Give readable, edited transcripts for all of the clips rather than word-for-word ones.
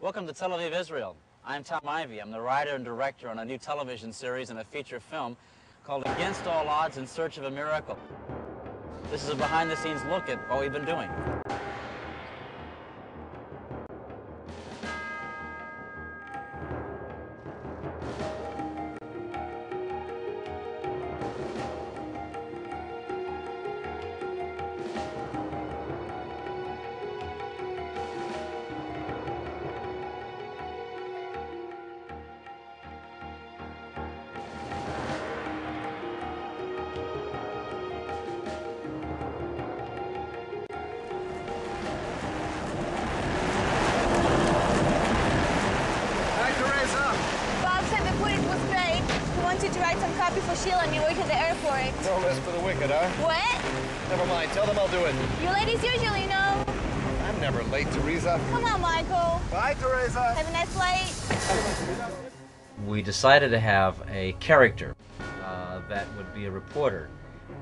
Welcome to Tel Aviv, Israel. I'm Ivy. I'm the writer and director on a new television series and a feature film called Against All Odds in Search of a Miracle. This is a behind-the-scenes look at what we've been doing. To write some copy for Sheila and you work at the airport. No mess for the wicked, huh? What? Never mind. Tell them I'll do it. You ladies usually know. I'm never late, Teresa. Come on, Michael. Bye, Teresa. Have a nice flight. We decided to have a character that would be a reporter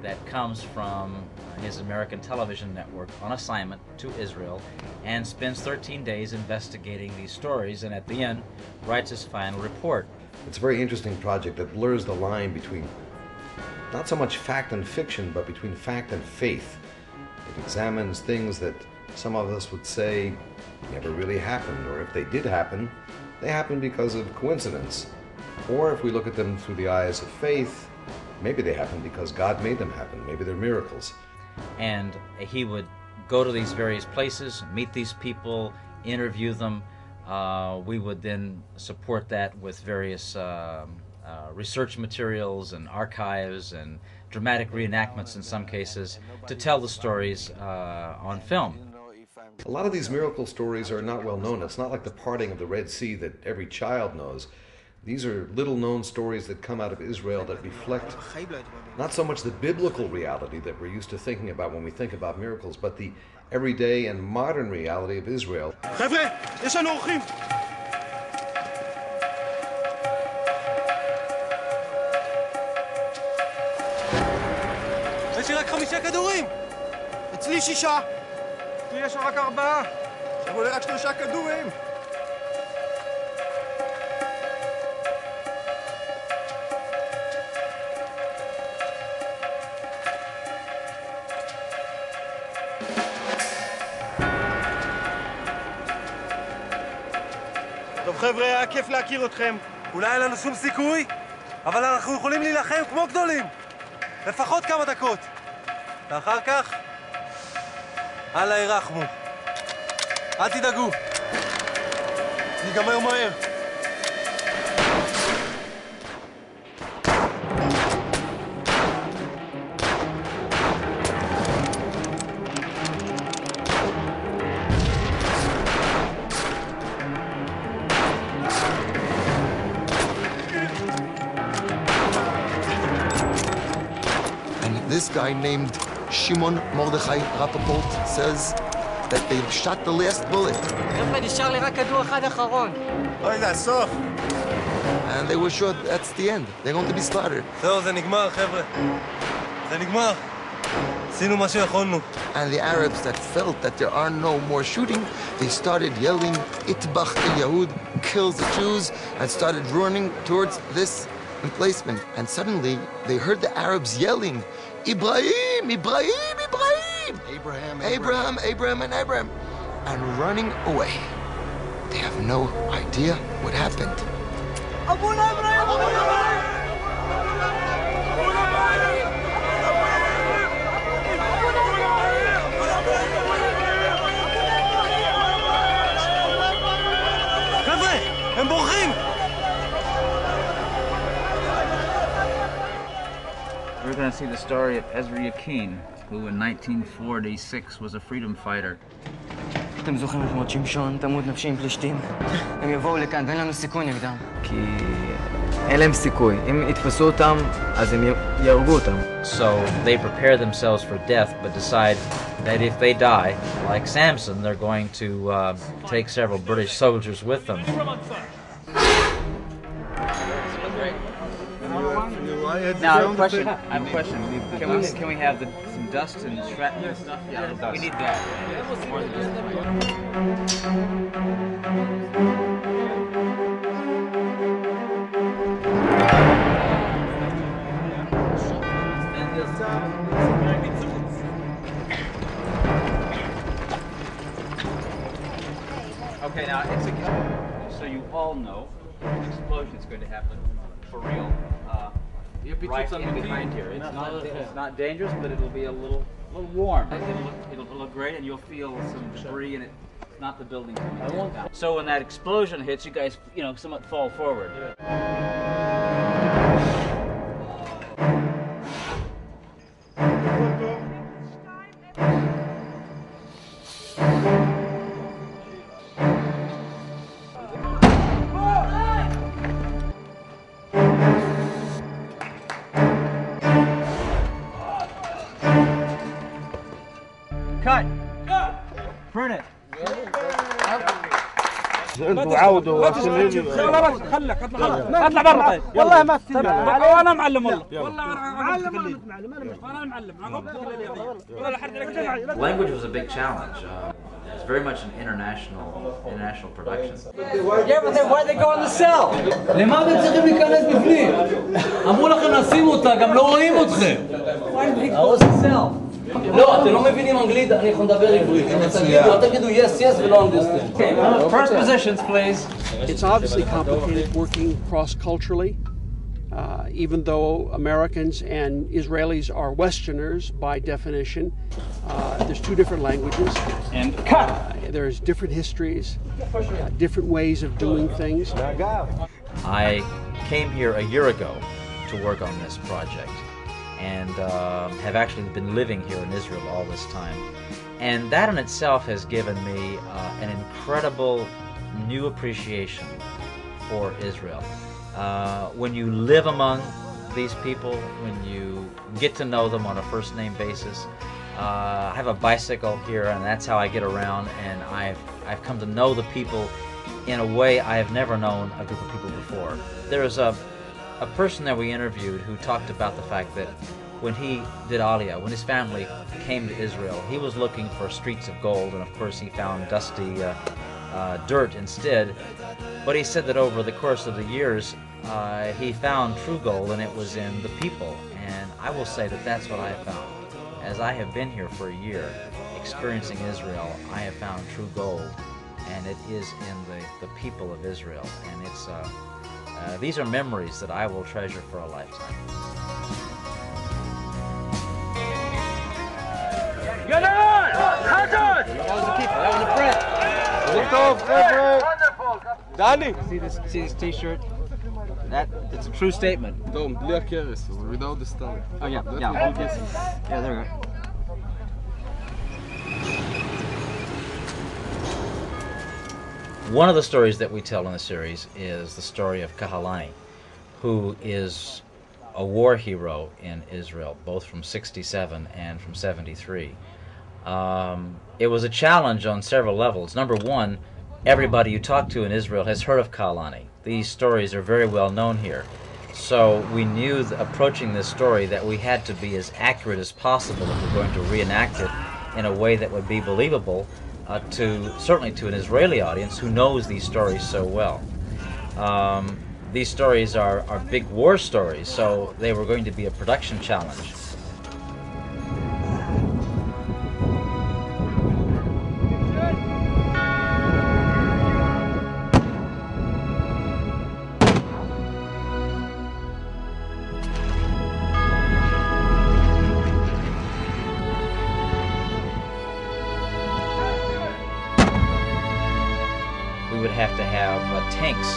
that comes from his American television network on assignment to Israel and spends 13 days investigating these stories and at the end writes his final report. It's a very interesting project that blurs the line between not so much fact and fiction, but between fact and faith. It examines things that some of us would say never really happened, or if they did happen, they happened because of coincidence. Or if we look at them through the eyes of faith, maybe they happened because God made them happen. Maybe they're miracles. And he would go to these various places, meet these people, interview them. We would then support that with various research materials and archives and dramatic reenactments in some cases to tell the stories on film. A lot of these miracle stories are not well known. It's not like the parting of the Red Sea that every child knows. These are little known stories that come out of Israel that reflect not so much the biblical reality that we're used to thinking about when we think about miracles, but the everyday and modern reality of Israel. חבר'ה, יש לנו אורחים. יש לי רק 5 כדורים. אצלי 6. אצלי יש רק 4. עכשיו עולה רק 3 כדורים. טוב חבר'ה, היה כיף להכיר אתכם. אולי אין לנו שום סיכוי, אבל אנחנו יכולים להילחם כמו גדולים. לפחות כמה דקות. ואחר כך, אללה ירחמו. אל תדאגו. זה ייגמר מהר. This guy named Shimon Mordechai Rappaport says that they shot the last bullet. And they were sure that's the end. They're going to be slaughtered. זה נגמר, חבר'ה. זה נגמר. עשינו מה שיכולנו. And the Arabs that felt that there are no more shooting, they started yelling, Itbach el-Yahud, kills the Jews, and started running towards this emplacement. And suddenly, they heard the Arabs yelling, Ibrahim, Ibrahim, Ibrahim! Abraham, and Abraham. And running away. They have no idea what happened. חבר'ה, הם בורחים! We're going to see the story of Ezra Yakin, who in 1946 was a freedom fighter. אתם זוכרים את מות שמשון, תמות נפשי עם פלישתים? הם יבואו לכאן ואין לנו סיכוי נגדם. כי אין להם סיכוי. אם יתפסו אותם, אז הם יהרגו אותם. So they prepare themselves for death, but decide that if they die, like Samson, they're going to take several British soldiers with them. Now, I have a question. Can we have some dust and shrapnel and stuff? Yeah, we need that. More than just Okay, now so you all know an explosion is going to happen for real. Right in behind here. It's not dangerous, but it'll be a little warm. It'll look great, and you'll feel some debris, and it's not the building coming down. So when that explosion hits, you guys, somewhat fall forward. Cut! Burn it! انتوا عودوا خلك اطلع برا طيب والله ما تستمع انا معلم والله Language was a big challenge. It's very much an international production. Yeah, but then why they go in the cell? لماذا צריכים להיכנס בפנים? אמרו לכם לשים אותה, גם לא רואים אתכם. Why the cell? לא, אתם לא מבינים אנגלית, אני יכול לדבר עברית. אל תגידו yes, yes ולא understand. First positions, please. It's obviously complicated working cross-culturally, even though Americans and Israelis are Westerners by definition. There's two different languages. And cut! There's different histories, different ways of doing things. I came here a year ago to work on this project, and have actually been living here in Israel all this time. And that in itself has given me an incredible new appreciation for Israel. When you live among these people, when you get to know them on a first-name basis, I have a bicycle here, and that's how I get around, and I've come to know the people in a way I have never known a group of people before. There is a person that we interviewed who talked about the fact that when he did Aliyah, when his family came to Israel, he was looking for streets of gold, and of course he found dusty dirt instead. But he said that over the course of the years, he found true gold, and it was in the people. And I will say that that's what I have found. As I have been here for a year, experiencing Israel, I have found true gold, and it is in the people of Israel. And it's these are memories that I will treasure for a lifetime. Get on! That was the keeper. That was the press. Wonderful. Danny! See this T-shirt? It's a true statement. Without the stomach. Oh yeah. Yeah, there we go. One of the stories that we tell in the series is the story of Kahalani, who is a war hero in Israel, both from 67 and from 73. It was a challenge on several levels. Number one, everybody you talk to in Israel has heard of Kahalani. These stories are very well known here. So we knew approaching this story that we had to be as accurate as possible if we're going to reenact it in a way that would be believable certainly to an Israeli audience who knows these stories so well. These stories are big war stories, so they were going to be a production challenge. We would have to have tanks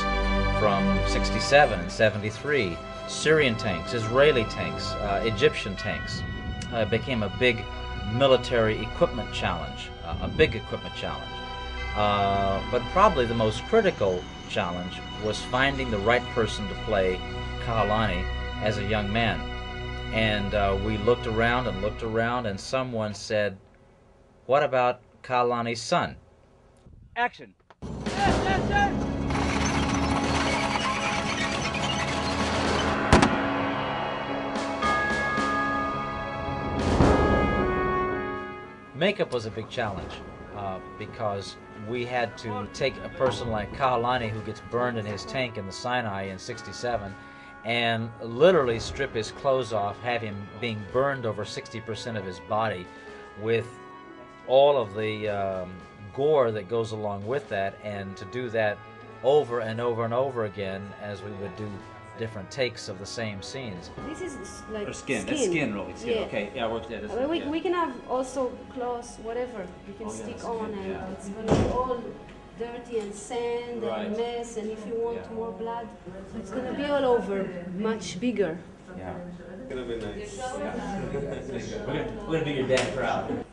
from 67 and 73, Syrian tanks, Israeli tanks, Egyptian tanks. It became a big military equipment challenge, but probably the most critical challenge was finding the right person to play Kahalani as a young man. And we looked around, and someone said, "What about Kahalani's son?" Action. Makeup was a big challenge because we had to take a person like Kahalani, who gets burned in his tank in the Sinai in 67, and literally strip his clothes off, have him being burned over 60% of his body with all of the gore that goes along with that, and to do that over and over and over again as we would do different takes of the same scenes. This is like skin. That's skin rolling. Skin. Yeah. Okay. Yeah. We can have also clothes, whatever you can stick on, and it's going to be all dirty and sand and mess. And if you want more blood, so it's going to be all over, much bigger. Yeah. It's gonna be nice. We're gonna do your dad proud.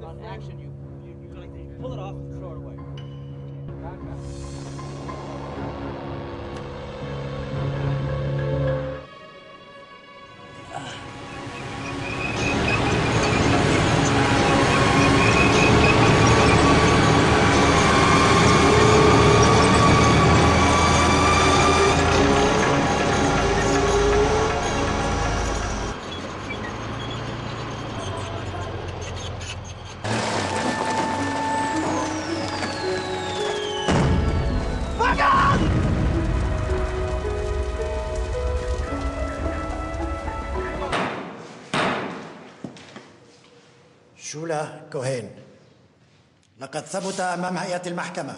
On action, you pull it off and throw it away. شولا كوهين، لقد ثبت أمام هيئة المحكمة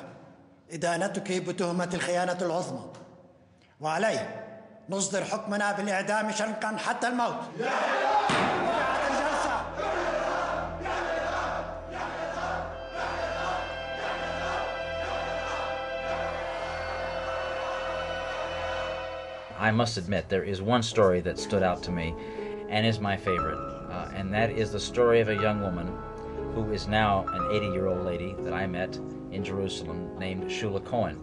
إدانتك بتهمة الخيانة العظمى، وعليه نصدر حكمنا بالإعدام شنقا حتى الموت. I must admit, there is one story that stood out to me and is my favorite, and that is the story of a young woman who is now an 80-year-old lady that I met in Jerusalem named Shula Cohen.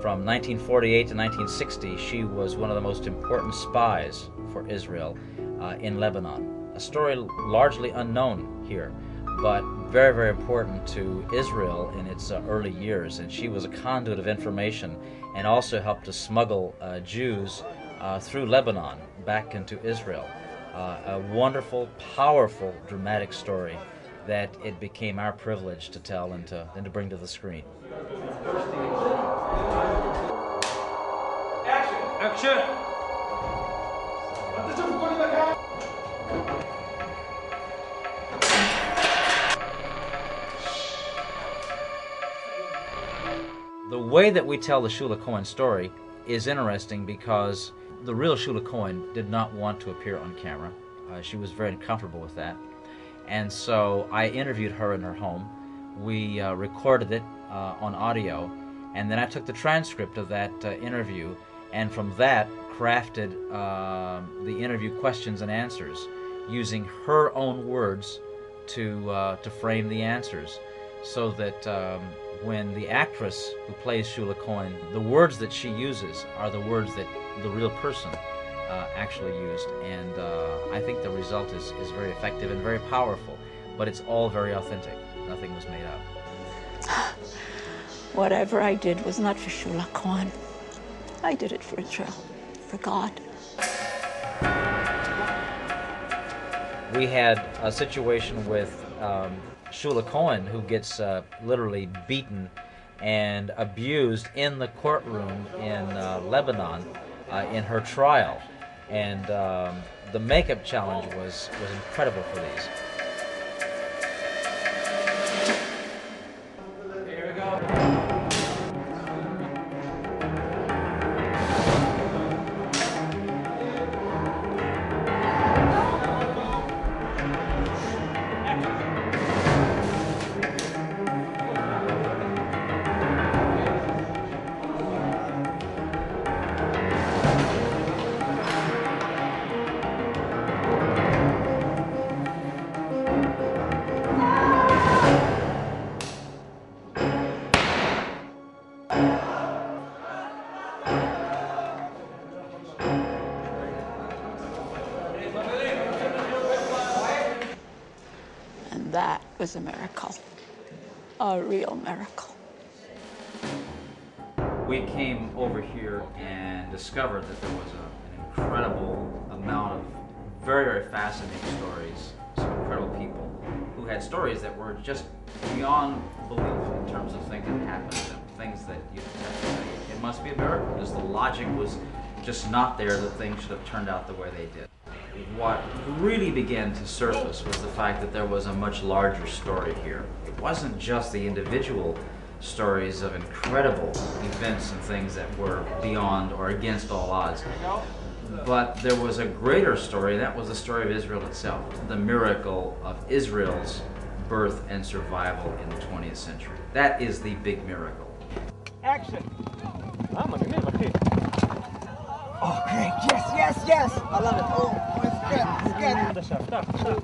From 1948 to 1960, she was one of the most important spies for Israel in Lebanon. A story largely unknown here, but very, very important to Israel in its early years, and she was a conduit of information and also helped to smuggle Jews through Lebanon back into Israel. A wonderful, powerful, dramatic story that it became our privilege to tell and to bring to the screen. Action! The way that we tell the Shula Cohen story is interesting because the real Shula Cohen did not want to appear on camera. She was very uncomfortable with that. And so I interviewed her in her home. We recorded it on audio, and then I took the transcript of that interview, and from that crafted the interview questions and answers using her own words to frame the answers, so that when the actress who plays Shula Cohen, the words that she uses are the words that the real person actually used, and I think the result is very effective and very powerful, but it's all very authentic. Nothing was made up. Whatever I did was not for Shula Cohen. I did it for Israel, for God. We had a situation with Shula Cohen, who gets literally beaten and abused in the courtroom in Lebanon in her trial, and the makeup challenge was incredible for these. Here we go. And that was a miracle, a real miracle. We came over here and discovered that there was an incredible amount of very, very fascinating stories, some incredible people who had stories that were just beyond belief in terms of things that happened to them. things that you have to say. It must be a miracle, because the logic was just not there that things should have turned out the way they did. What really began to surface was the fact that there was a much larger story here. It wasn't just the individual stories of incredible events and things that were beyond or against all odds, but there was a greater story, and that was the story of Israel itself, the miracle of Israel's birth and survival in the 20th century. That is the big miracle. Action! Oh, great! Yes, yes, yes! I love it. Oh, it's good. It's good.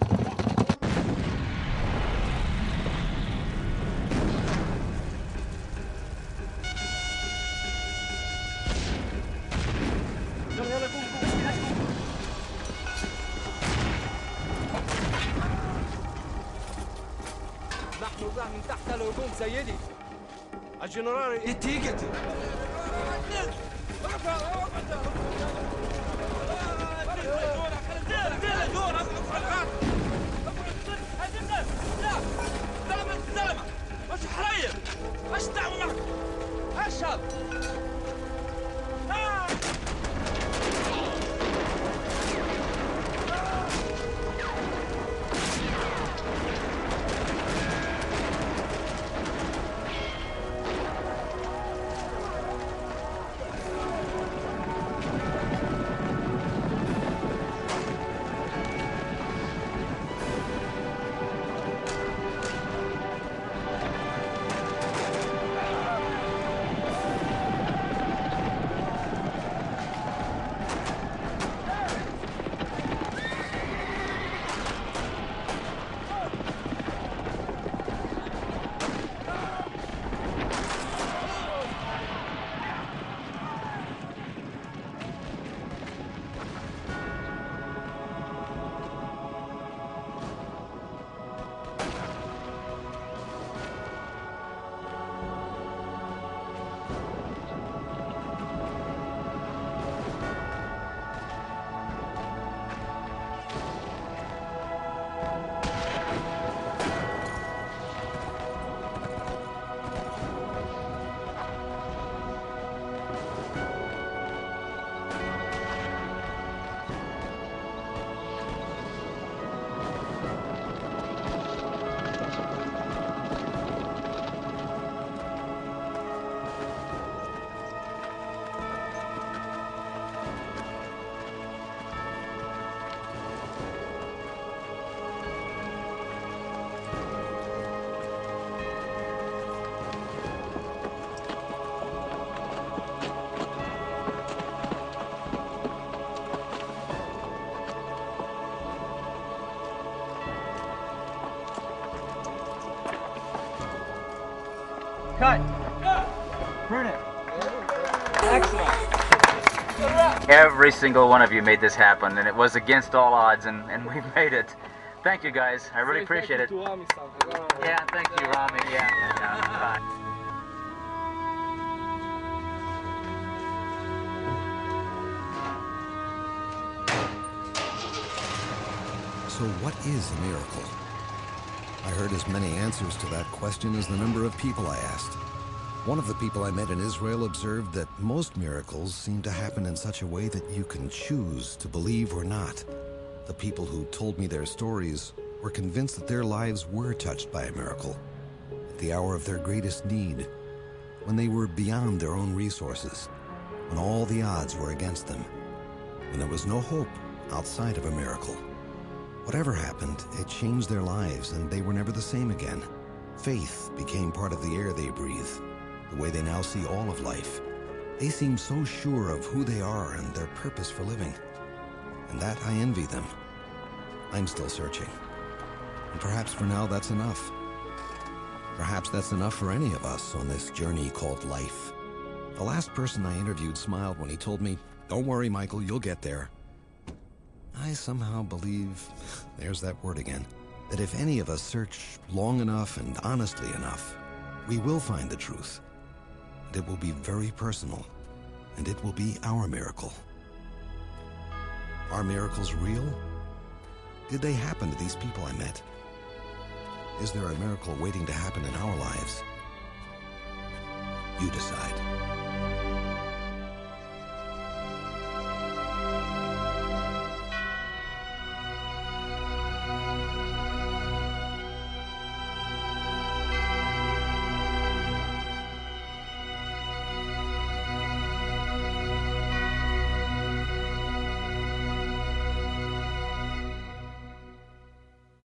نحن من تحت الهجوم سيدي. الجنرال اتيكتي. مش حرير. ايش دعوة معك؟ اشهد. Cut. Burn it. Excellent. Every single one of you made this happen, and it was against all odds, and we made it. Thank you, guys. I really appreciate it. Yeah, thank you, Rami. Yeah. Bye. So what is a miracle? I heard as many answers to that question as the number of people I asked. One of the people I met in Israel observed that most miracles seem to happen in such a way that you can choose to believe or not. The people who told me their stories were convinced that their lives were touched by a miracle. At the hour of their greatest need, when they were beyond their own resources, when all the odds were against them, when there was no hope outside of a miracle. Whatever happened, it changed their lives, and they were never the same again. Faith became part of the air they breathe, the way they now see all of life. They seem so sure of who they are and their purpose for living. And that I envy them. I'm still searching. And perhaps for now that's enough. Perhaps that's enough for any of us on this journey called life. The last person I interviewed smiled when he told me, "Don't worry, Michael, you'll get there." I somehow believe, there's that word again, that if any of us search long enough and honestly enough, we will find the truth. And it will be very personal, and it will be our miracle. Are miracles real? Did they happen to these people I met? Is there a miracle waiting to happen in our lives? You decide.